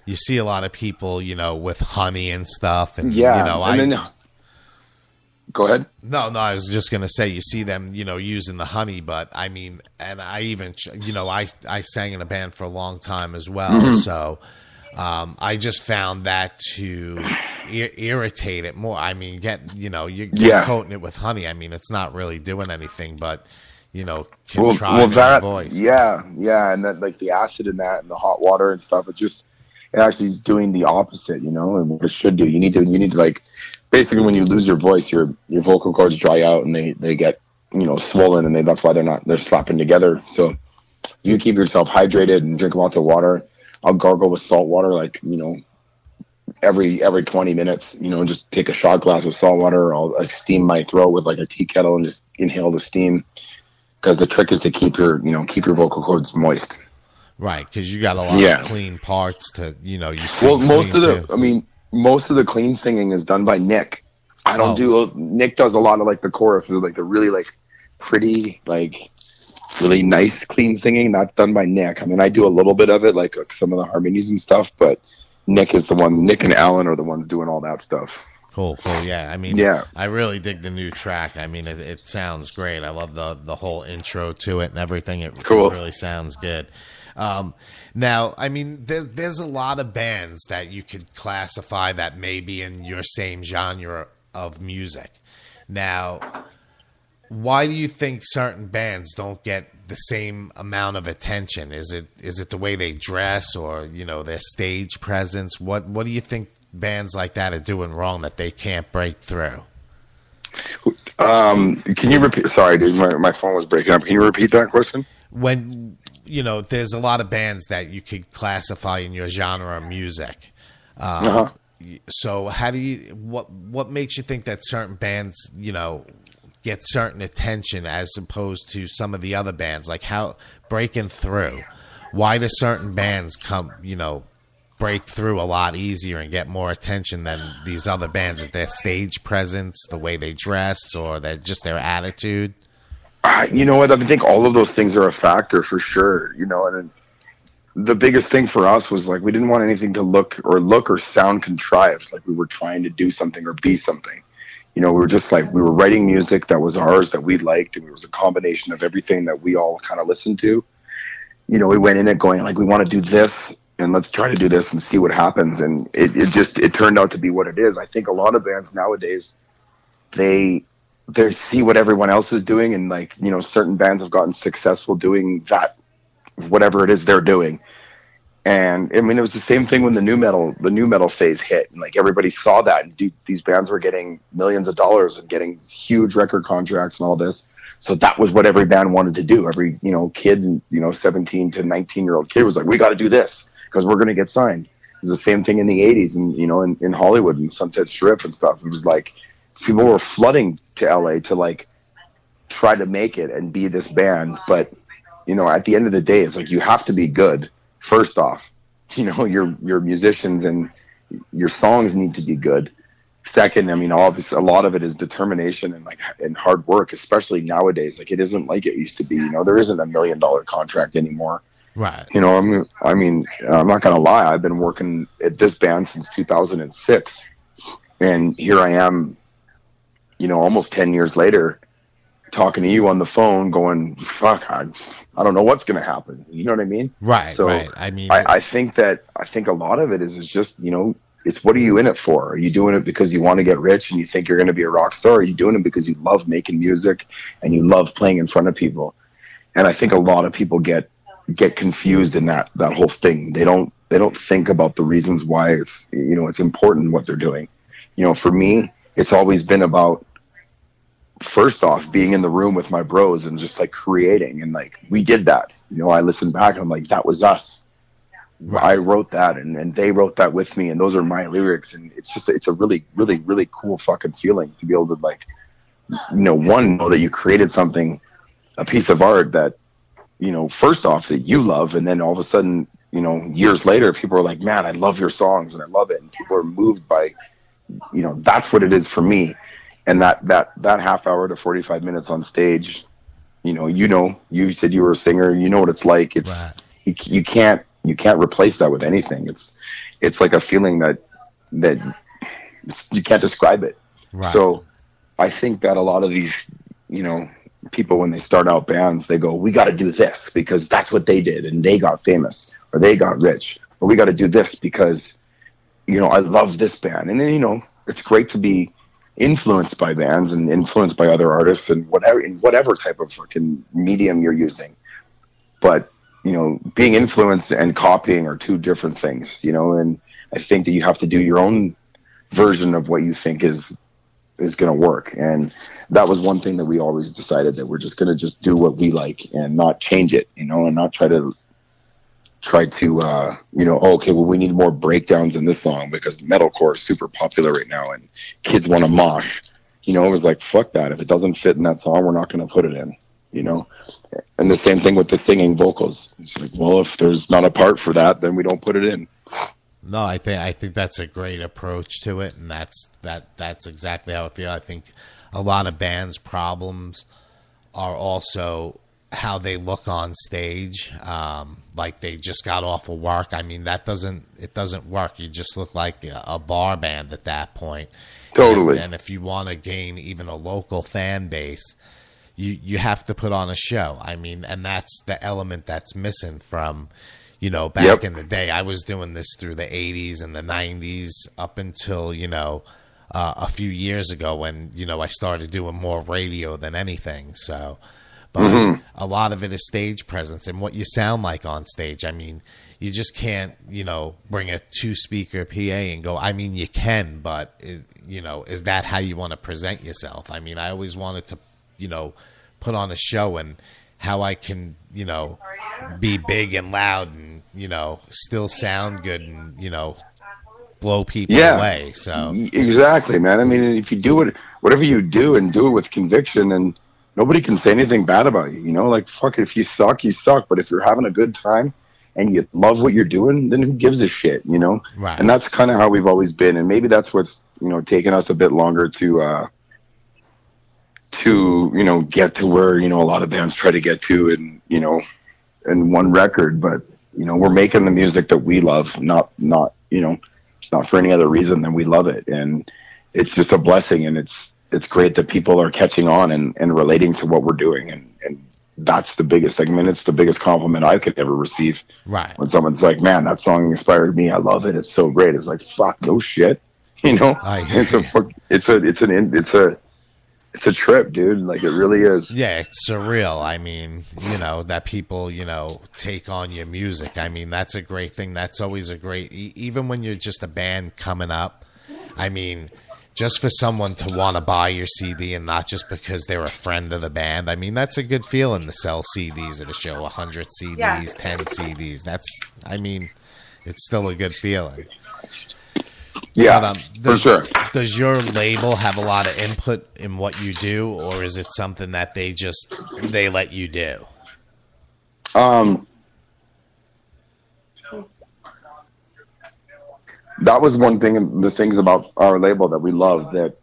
you see a lot of people, with honey and stuff, and go ahead. No, I was just gonna say you see them, using the honey, but I mean, and I even, I sang in a band for a long time as well, so I just found that to irritate it more. I mean, you're coating it with honey. I mean, it's not really doing anything, but contriving the voice. Yeah, and that like the acid in that and the hot water and stuff. It actually is doing the opposite, and what it should do. You need to like, basically when you lose your voice, your vocal cords dry out and they get swollen, and that's why they're slapping together. So you keep yourself hydrated and drink lots of water. I'll gargle with salt water, like every 20 minutes. Just take a shot glass with salt water. I'll like steam my throat with like a tea kettle and just inhale the steam. Because the trick is to keep your vocal cords moist. Right, because you got a lot of clean parts to you sing. Well, most of the clean singing is done by Nick. I don't do. Nick does a lot of like the choruses, like the really like pretty, like really nice clean singing. That's done by Nick. I mean, I do a little bit of it, like some of the harmonies and stuff, but Nick is the one. Nick and Alan are the ones doing all that stuff. Cool. Yeah, I mean, I really dig the new track. I mean, it sounds great. I love the whole intro to it and everything. It really sounds good. Now, I mean, there's a lot of bands that you could classify that may be in your same genre of music. Now, why do you think certain bands don't get the same amount of attention? Is it the way they dress or, their stage presence? What do you think bands like that are doing wrong that they can't break through? Can you repeat? Sorry, dude, my phone was breaking up. Can you repeat that question? When, there's a lot of bands that you could classify in your genre of music. So how do what makes you think that certain bands, get certain attention as opposed to some of the other bands? Like how breaking through, why do certain bands break through a lot easier and get more attention than these other bands? Is their stage presence, the way they dress, or their attitude? You know what? I think all of those things are a factor for sure. And the biggest thing for us was like we didn't want anything to look or sound contrived, like we were trying to do something or be something. We were just like we were writing music that was ours, that we liked, and it was a combination of everything that we all kind of listened to. We went in it going like we want to do this, and let's try to do this and see what happens. And it turned out to be what it is. I think a lot of bands nowadays, they see what everyone else is doing, and like, certain bands have gotten successful doing that, whatever it is they're doing. And I mean, it was the same thing when the new metal phase hit, and like everybody saw that, and these bands were getting millions of dollars and getting huge record contracts and all this. So that was what every band wanted to do. Every, kid, 17 to 19-year-old kid was like, we got to do this because we're going to get signed. It was the same thing in the 80s and, in Hollywood and Sunset Strip and stuff. It was like people were flooding to LA to like try to make it and be this band. But, at the end of the day, it's like you have to be good. First off, your musicians and your songs need to be good. Second, I mean, obviously a lot of it is determination and hard work, especially nowadays. Like it isn't like it used to be. There isn't $1 million contract anymore. Right. I mean, I'm not gonna lie. I've been working at this band since 2006, and here I am, almost 10 years later, talking to you on the phone, going, "Fuck, I don't know what's gonna happen." You know what I mean? Right. So right. I mean, I think a lot of it is just it's what are you in it for? Are you doing it because you want to get rich and you think you're going to be a rock star? Or are you doing it because you love making music and you love playing in front of people? And I think a lot of people get confused in that whole thing. They don't think about the reasons why it's it's important what they're doing. For me, it's always been about, first off, being in the room with my bros and just like creating, and like we did that. I listened back and I'm like, that was us. Right. I wrote that and they wrote that with me, and those are my lyrics, and it's a really, really, really cool fucking feeling to be able to like, know that you created something, a piece of art that, first off that you love, and then all of a sudden, years later, people are like, man, I love your songs and I love it, and people are moved by, that's what it is for me. And that half hour to 45 minutes on stage, you said you were a singer, what it's like. It's, right. you can't you can't replace that with anything. It's like a feeling that you can't describe it. Right. So I think that a lot of these, you know, people, when they start out bands, they go, we got to do this because that's what they did and they got famous or they got rich, or we got to do this because, you know, I love this band. And then, you know, it's great to be influenced by bands and influenced by other artists and whatever, in whatever type of fucking medium you're using. But, you know, being influenced and copying are two different things, you know, and I think that you have to do your own version of what you think is going to work. And that was one thing that we always decided, that we're just going to just do what we like and not change it, you know, and not try to you know, okay, well, we need more breakdowns in this song because metalcore is super popular right now and kids want to mosh. You know, it was like, fuck that. If it doesn't fit in that song, we're not going to put it in, you know. And the same thing with the singing vocals. It's like, well, if there's not a part for that, then we don't put it in. No, I think that's a great approach to it, and that's exactly how I feel. I think a lot of bands' problems are also how they look on stage, like they just got off of work. I mean, it doesn't work. You just look like a bar band at that point. Totally. And if you want to gain even a local fan base, you have to put on a show. I mean, and that's the element that's missing from, you know, back in the day. I was doing this through the 80s and the 90s up until, you know, a few years ago when, you know, I started doing more radio than anything. So, but a lot of it is stage presence and what you sound like on stage. I mean, you just can't, you know, bring a 2-speaker PA and go, I mean, you can, but, you know, is that how you want to present yourself? I mean, I always wanted to, you know, put on a show and how I can, you know, be big and loud and, you know, still sound good and, you know, blow people away. So exactly, man. I mean, if you do it, whatever you do, and do it with conviction, and nobody can say anything bad about you, you know, like, fuck it. If you suck, you suck. But if you're having a good time and you love what you're doing, then who gives a shit, you know? Right. And that's kind of how we've always been. And maybe that's what's, you know, taken us a bit longer to, you know, get to where, you know, a lot of bands try to get to, and, you know, in one record. But, you know, we're making the music that we love, not, you know, it's not for any other reason than we love it. And it's just a blessing. And it's great that people are catching on and relating to what we're doing. And that's the biggest thing. I mean, it's the biggest compliment I could ever receive. Right. When someone's like, man, that song inspired me. I love it. It's so great. It's like, fuck, no shit. You know, it's a trip, dude. Like, it really is. Yeah, it's surreal. I mean, you know, that people, you know, take on your music. I mean, that's a great thing. That's always a great, even when you're just a band coming up. I mean, just for someone to want to buy your CD and not just because they're a friend of the band. I mean, that's a good feeling to sell CDs at a show, 100 CDs, 10 CDs. That's, I mean, it's still a good feeling. Yeah, but, for sure. Does your label have a lot of input in what you do, or is it something that they let you do? That was one thing, the things about our label that we loved, that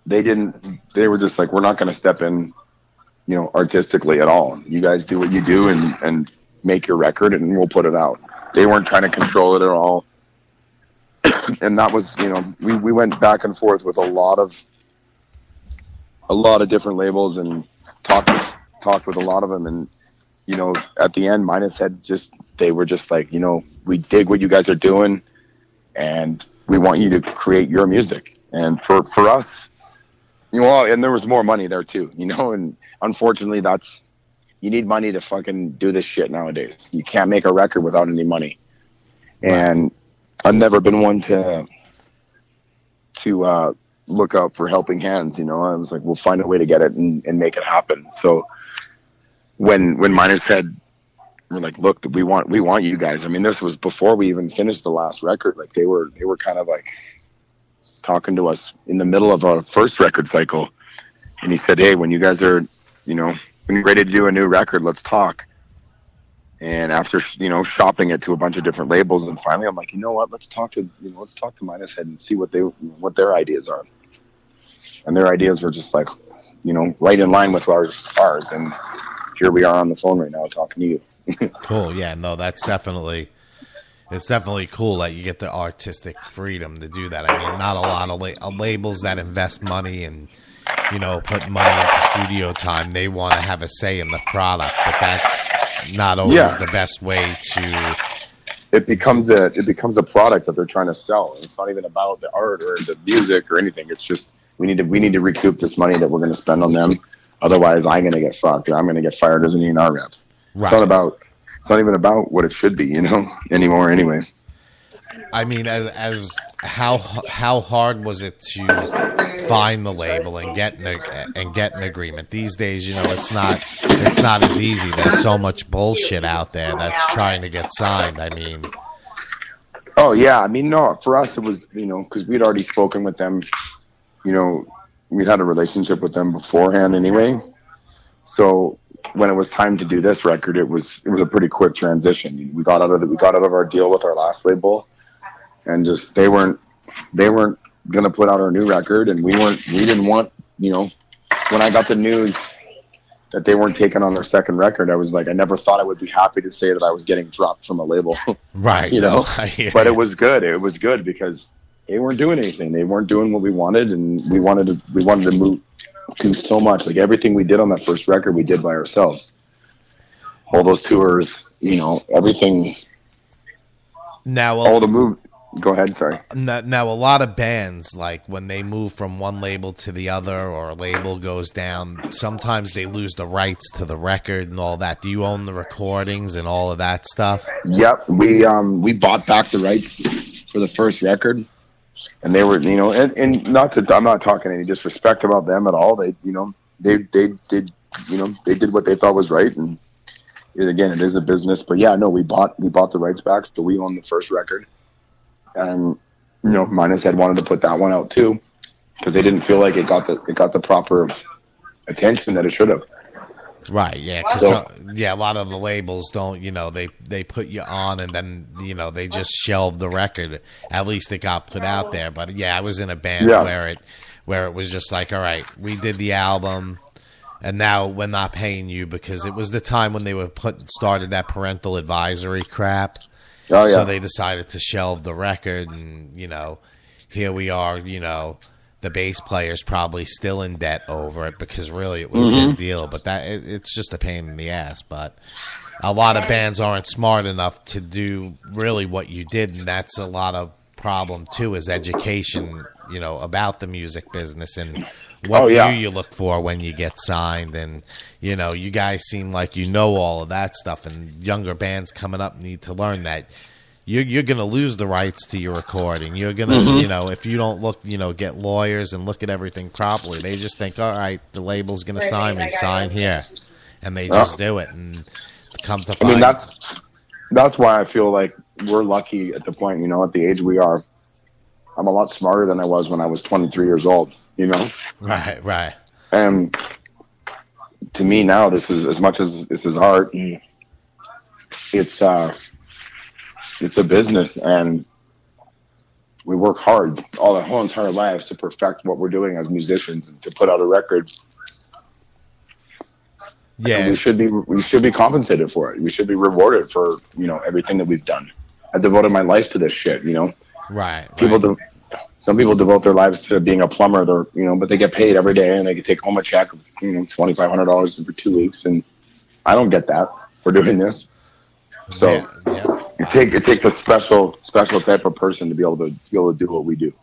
they were just like, we're not going to step in, you know, artistically at all. You guys do what you do and make your record and we'll put it out. They weren't trying to control it at all. And that was, you know, we went back and forth with a lot of different labels and talked with a lot of them. And, you know, at the end, Minus Head they were just like, you know, we dig what you guys are doing and we want you to create your music. And for us, you know, and there was more money there too, you know, and unfortunately you need money to fucking do this shit nowadays. You can't make a record without any money. And I've never been one to look out for helping hands, you know. I was like, we'll find a way to get it and make it happen. So when Minus Head were like, look, we want you guys. I mean, this was before we even finished the last record. Like they were kind of like talking to us in the middle of our first record cycle. And he said, hey, when you guys are, you know, when you're ready to do a new record, let's talk. And after, you know, shopping it to a bunch of different labels, and finally I'm like, you know what, let's talk to Minus Head and see what their ideas are. And their ideas were just like, you know, right in line with ours. And here we are on the phone right now talking to you. Cool. Yeah, no, it's definitely cool that you get the artistic freedom to do that. I mean, not a lot of labels that invest money and, you know, put money into studio time. They want to have a say in the product, but that's not always the best way to. It becomes a product that they're trying to sell. It's not even about the art or the music or anything. It's just we need to recoup this money that we're going to spend on them. Otherwise, I'm going to get fucked or I'm going to get fired as an E&R rep. Right. It's not even about what it should be, you know, anymore. Anyway. I mean, as how hard was it to find the label and get an agreement? These days, you know, it's not as easy. There's so much bullshit out there that's trying to get signed. I mean, oh yeah, I mean, no, for us it was, you know, because we'd already spoken with them, you know, we'd had a relationship with them beforehand anyway. So when it was time to do this record, it was a pretty quick transition. We got out of our deal with our last label, and just they weren't gonna put out our new record, and we didn't want, you know, when I got the news that they weren't taking on their second record, I was like, I never thought I would be happy to say that I was getting dropped from a label. Right. You know, but it was good. It was good because they weren't doing anything. They weren't doing what we wanted, and we wanted to move to so much. Like everything we did on that first record, we did by ourselves. All those tours, you know, everything. Now, all the move. Go ahead. Sorry. Now, a lot of bands, like when they move from one label to the other, or a label goes down, sometimes they lose the rights to the record and all that. Do you own the recordings and all of that stuff? Yep. We bought back the rights for the first record. And they were, you know, and not to, I'm not talking any disrespect about them at all. They, you know, they did, you know, they did what they thought was right. And again, it is a business, but yeah, no, we bought the rights back. So we own the first record. And, you know, Minus had wanted to put that one out too, because they didn't feel like it got the proper attention that it should have. Right, yeah, because a lot of the labels don't, you know, they put you on and then, you know, they just shelve the record. At least it got put out there. But yeah, I was in a band where it was just like, all right, we did the album, and now we're not paying you, because it was the time when they were started that parental advisory crap. Oh yeah. So they decided to shelve the record, and you know, here we are, you know. The bass player's probably still in debt over it, because really it was his deal. But it's just a pain in the ass. But a lot of bands aren't smart enough to do really what you did, and that's a lot of problem too, is education, you know, about the music business and what do you look for when you get signed. And you know, you guys seem like you know all of that stuff, and younger bands coming up need to learn that. You're going to lose the rights to your recording. You're going to, you know, if you don't look, you know, get lawyers and look at everything properly, they just think, all right, the label's going to sign me, sign here. And they just do it. And come to find. I mean, that's why I feel like we're lucky at the point, you know, at the age we are. I'm a lot smarter than I was when I was 23 years old, you know? Right. And to me now, this is, as much as this is art, it's a business, and we work hard all our whole entire lives to perfect what we're doing as musicians and to put out a record. Yeah, and we should be compensated for it. We should be rewarded for, you know, everything that we've done. I devoted my life to this shit, you know. Right. Some people devote their lives to being a plumber. They're, you know, but they get paid every day, and they can take home a check of, you know, $2,500 for 2 weeks, and I don't get that for doing this. So it takes a special type of person to be able to do what we do.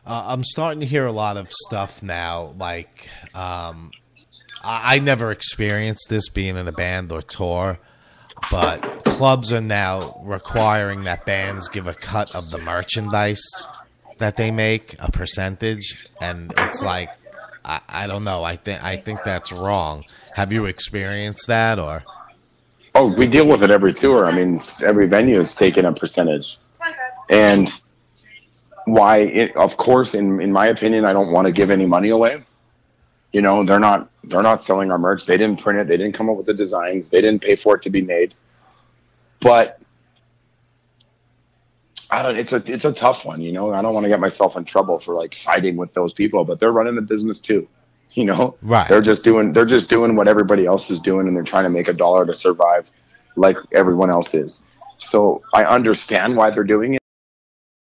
I'm starting to hear a lot of stuff now. Like, I never experienced this being in a band or tour, but clubs are now requiring that bands give a cut of the merchandise that they make, a percentage, and it's like, I don't know. I think that's wrong. Have you experienced that, or? Oh, we deal with it every tour. I mean, every venue is taking a percentage. And of course, in my opinion, I don't want to give any money away. You know, they're not selling our merch. They didn't print it. They didn't come up with the designs. They didn't pay for it to be made. But it's a tough one, you know. I don't want to get myself in trouble for like siding with those people, but they're running the business too. You know, right? They're just doing what everybody else is doing, and they're trying to make $1 to survive. like everyone else is. So I understand why they're doing it.